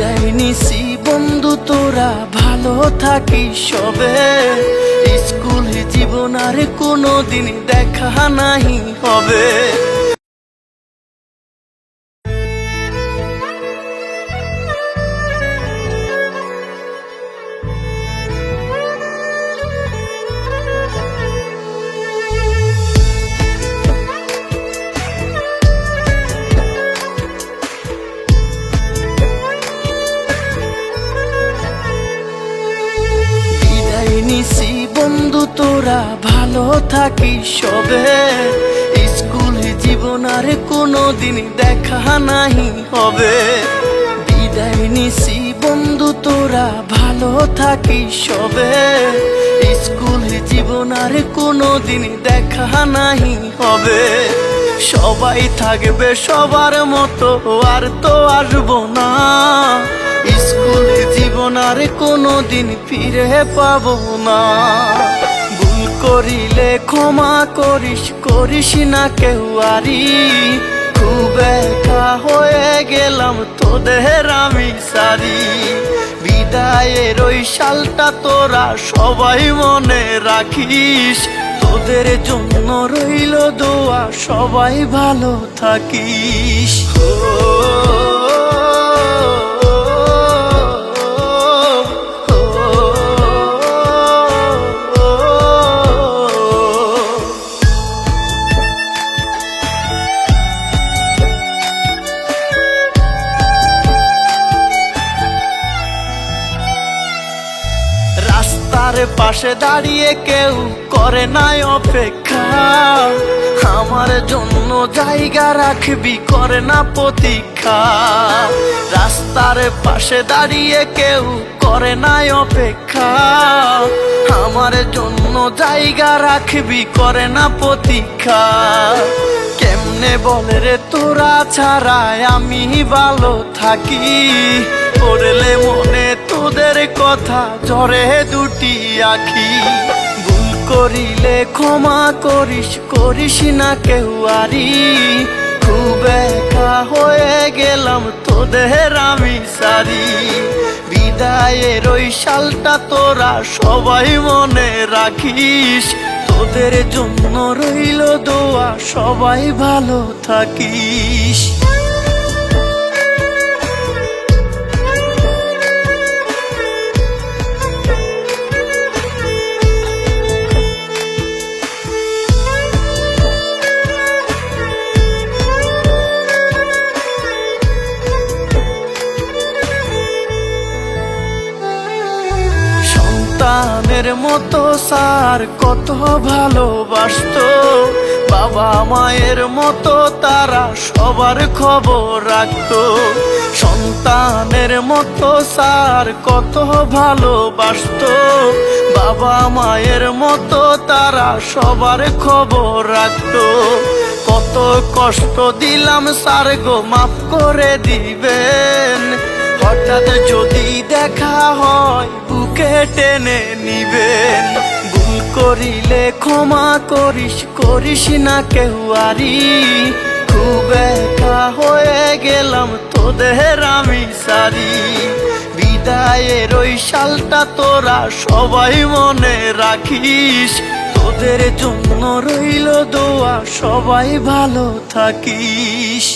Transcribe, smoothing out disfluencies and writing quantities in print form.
বিদায় নিছি বন্ধু তোরা ভালো থাকিস সবে। স্কুল জীবন আর কোনোদিন দেখা নাহি হবে। নিছি বন্ধু তোরা ভালো থাকিস সবে। স্কুল জীবন আর কোনোদিন দেখা নাহি হবে। বিদায় নিছি বন্ধু তোরা ভালো থাকিস সবে। স্কুল জীবন আর কোনোদিন দেখা নাহি হবে। সবাই থাকবে সবার মতো আর তো আসবো না। স্কুল জীবন আর কোনোদিন ফিরে পাবো না। ভুল করিলে ক্ষমা করিস, করিস না কেউ আরি। খুব একা হয়ে গেলাম তোদের আমি সারি। বিদায়ের ওই সালটা তোরা সবাই মনে রাখিস। তোদের জন্য রইল দোয়া, সবাই ভালো থাকিস। রাস্তার পাশে দাঁড়িয়ে কেউ করে নাই অপেক্ষা। আমার জন্য জায়গা রাখবি, করে না প্রতীক্ষা। রাস্তার পাশে দাঁড়িয়ে কেউ করে নাই অপেক্ষা। আমার জন্য জায়গা রাখবি, করে না প্রতীক্ষা। কেমনে বলে রে তোরা ছাড়ায় আমি ভালো থাকি। পড়লে মনে তোদের কথা ঝরে দুটি আখি। ভুল করিলে ক্ষমা করিস, করিস না কেউ আরি। খুব একা হয়ে গেলাম তোদের আমি সারি। বিদায়ের ওই সালটা তোরা সবাই মনে রাখিস। তোদের জন্য রইল দোয়া, সবাই ভালো থাকিস। সন্তানের মতো স্যার কত ভালোবাসতো। বাবা মায়ের মতো তারা সবার খবর রাখতো। সন্তানের মতো স্যার কত ভালোবাসতো। বাবা মায়ের মতো তারা সবার খবর রাখতো। কত কষ্ট দিলাম স্যার গো, মাফ করে দিবেন। হঠাৎ যদি দেখা হয় বুকে টেনে নিবেন। ভুল করিলে ক্ষমা করিস, করিস না কেউ আরি। খুব একা হয়ে গেলাম তোদের আমি সারি। বিদায়ের ওই সালটা তোরা সবাই মনে রাখিস। তোদের জন্য রইল দোয়া, সবাই ভালো থাকিস।